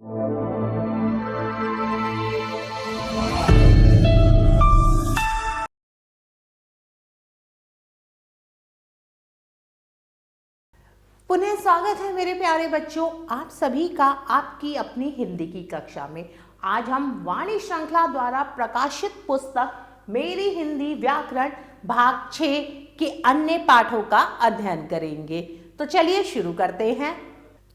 पुनः स्वागत है मेरे प्यारे बच्चों, आप सभी का आपकी अपनी हिंदी की कक्षा में। आज हम वाणी श्रृंखला द्वारा प्रकाशित पुस्तक मेरी हिंदी व्याकरण भाग 6 के अन्य पाठों का अध्ययन करेंगे। तो चलिए शुरू करते हैं।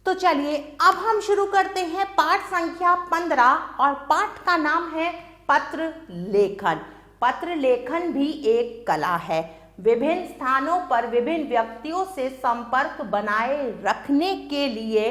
अब हम शुरू करते हैं पाठ संख्या 15 और पाठ का नाम है पत्र लेखन। पत्र लेखन भी एक कला है। विभिन्न स्थानों पर विभिन्न व्यक्तियों से संपर्क बनाए रखने के लिए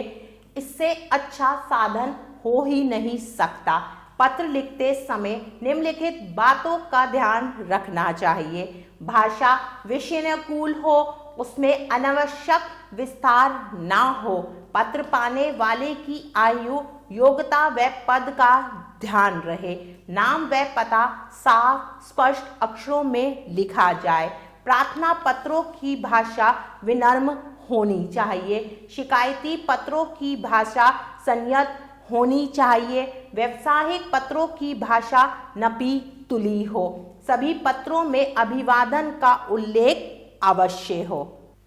इससे अच्छा साधन हो ही नहीं सकता। पत्र लिखते समय निम्नलिखित बातों का ध्यान रखना चाहिए। भाषा विषयानुकूल हो, उसमें अनावश्यक विस्तार ना हो। पत्र पाने वाले की आयु, योग्यता व पद का ध्यान रहे। नाम व पता साफ स्पष्ट अक्षरों में लिखा जाए। प्रार्थना पत्रों की भाषा विनम्र होनी चाहिए। शिकायती पत्रों की भाषा संयत होनी चाहिए। व्यावसायिक पत्रों की भाषा नपी तुली हो। सभी पत्रों में अभिवादन का उल्लेख अवश्य हो।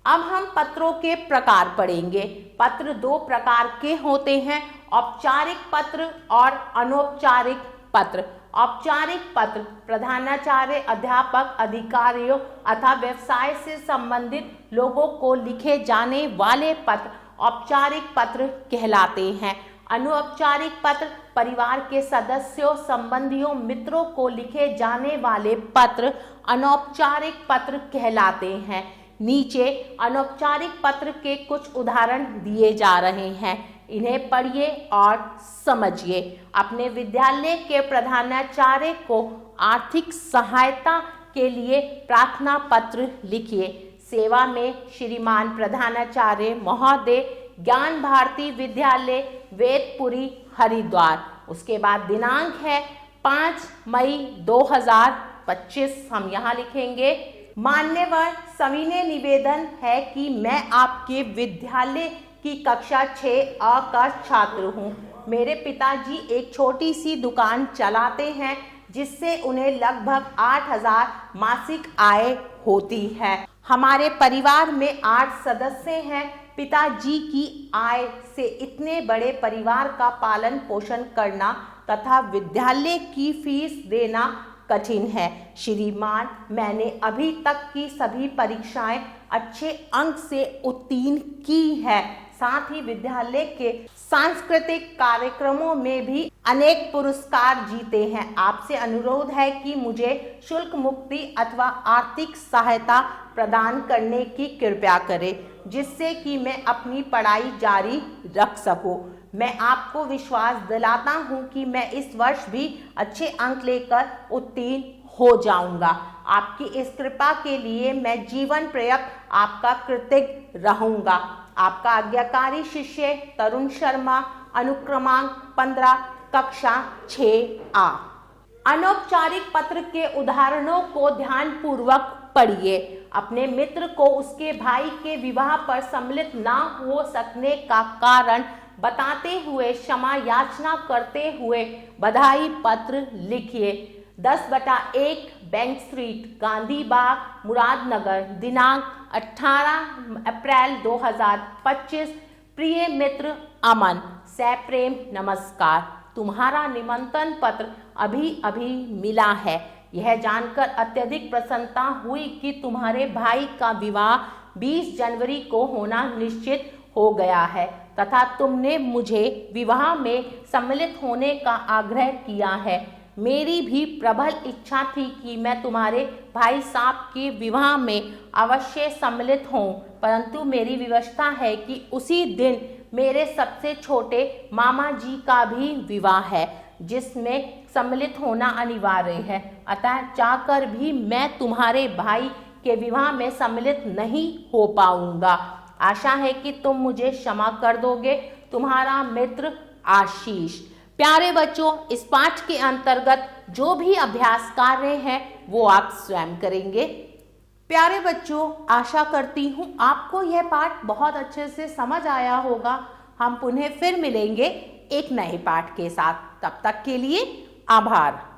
अब हम पत्रों के प्रकार पढ़ेंगे। पत्र दो प्रकार के होते हैं, औपचारिक पत्र और अनौपचारिक पत्र। औपचारिक पत्र प्रधानाचार्य, अध्यापक, अधिकारियों अथवा व्यवसाय से संबंधित लोगों को लिखे जाने वाले पत्र औपचारिक पत्र कहलाते हैं। अनौपचारिक पत्र परिवार के सदस्यों, संबंधियों, मित्रों को लिखे जाने वाले पत्र अनौपचारिक पत्र कहलाते हैं। नीचे अनौपचारिक पत्र के कुछ उदाहरण दिए जा रहे हैं, इन्हें पढ़िए और समझिए। अपने विद्यालय के प्रधानाचार्य को आर्थिक सहायता के लिए प्रार्थना पत्र लिखिए। सेवा में श्रीमान प्रधानाचार्य महोदय, ज्ञान भारती विद्यालय, वेदपुरी, हरिद्वार। उसके बाद दिनांक है 5 मई 2025, हम यहाँ लिखेंगे। मान्यवर, सविनय निवेदन है कि मैं आपके विद्यालय की कक्षा 6A का छात्र हूँ। मेरे पिताजी एक छोटी सी दुकान चलाते हैं जिससे उन्हें लगभग 8,000 मासिक आय होती है। हमारे परिवार में 8 सदस्य हैं। पिताजी की आय से इतने बड़े परिवार का पालन पोषण करना तथा विद्यालय की फीस देना कठिन है। श्रीमान, मैंने अभी तक की सभी परीक्षाएं अच्छे अंक से उत्तीर्ण की है। साथ ही विद्यालय के सांस्कृतिक कार्यक्रमों में भी अनेक पुरस्कार जीते हैं। आपसे अनुरोध है कि मुझे शुल्क मुक्ति अथवा आर्थिक सहायता प्रदान करने की कृपा करें, जिससे कि मैं अपनी पढ़ाई जारी रख सकूं। मैं आपको विश्वास दिलाता हूं कि मैं इस वर्ष भी अच्छे अंक लेकर उत्तीर्ण हो जाऊंगा। आपकी इस कृपा के लिए मैं जीवन पर्यंत आपका कृतज्ञ रहूंगा। आपका आज्ञाकारी शिष्य तरुण शर्मा, अनुक्रमांक 15, कक्षा 6A। अनौपचारिक पत्र के उदाहरणों को ध्यानपूर्वक पढ़िए। अपने मित्र को उसके भाई के विवाह पर सम्मिलित ना हो सकने का कारण बताते हुए, क्षमा याचना करते हुए बधाई पत्र लिखिए। 10/1 बैंक स्ट्रीट, गांधी बाग, मुरादनगर, दिनांक 18 अप्रैल 2025। प्रिय मित्र अमन, सप्रेम नमस्कार। तुम्हारा निमंत्रण पत्र अभी अभी मिला है। यह जानकर अत्यधिक प्रसन्नता हुई कि तुम्हारे भाई का विवाह 20 जनवरी को होना निश्चित हो गया है तथा तुमने मुझे विवाह में सम्मिलित होने का आग्रह किया है। मेरी भी प्रबल इच्छा थी कि मैं तुम्हारे भाई साहब के विवाह में अवश्य सम्मिलित हूँ, परंतु मेरी विवशता है कि उसी दिन मेरे सबसे छोटे मामा जी का भी विवाह है, जिसमें सम्मिलित होना अनिवार्य है। अतः चाहकर भी मैं तुम्हारे भाई के विवाह में सम्मिलित नहीं हो पाऊंगा। आशा है कि तुम मुझे क्षमा कर दोगे। तुम्हारा मित्र आशीष। प्यारे बच्चों, इस पाठ के अंतर्गत जो भी अभ्यास कार्य हैं वो आप स्वयं करेंगे। प्यारे बच्चों, आशा करती हूँ आपको यह पाठ बहुत अच्छे से समझ आया होगा। हम पुनः फिर मिलेंगे एक नए पाठ के साथ। तब तक के लिए आभार।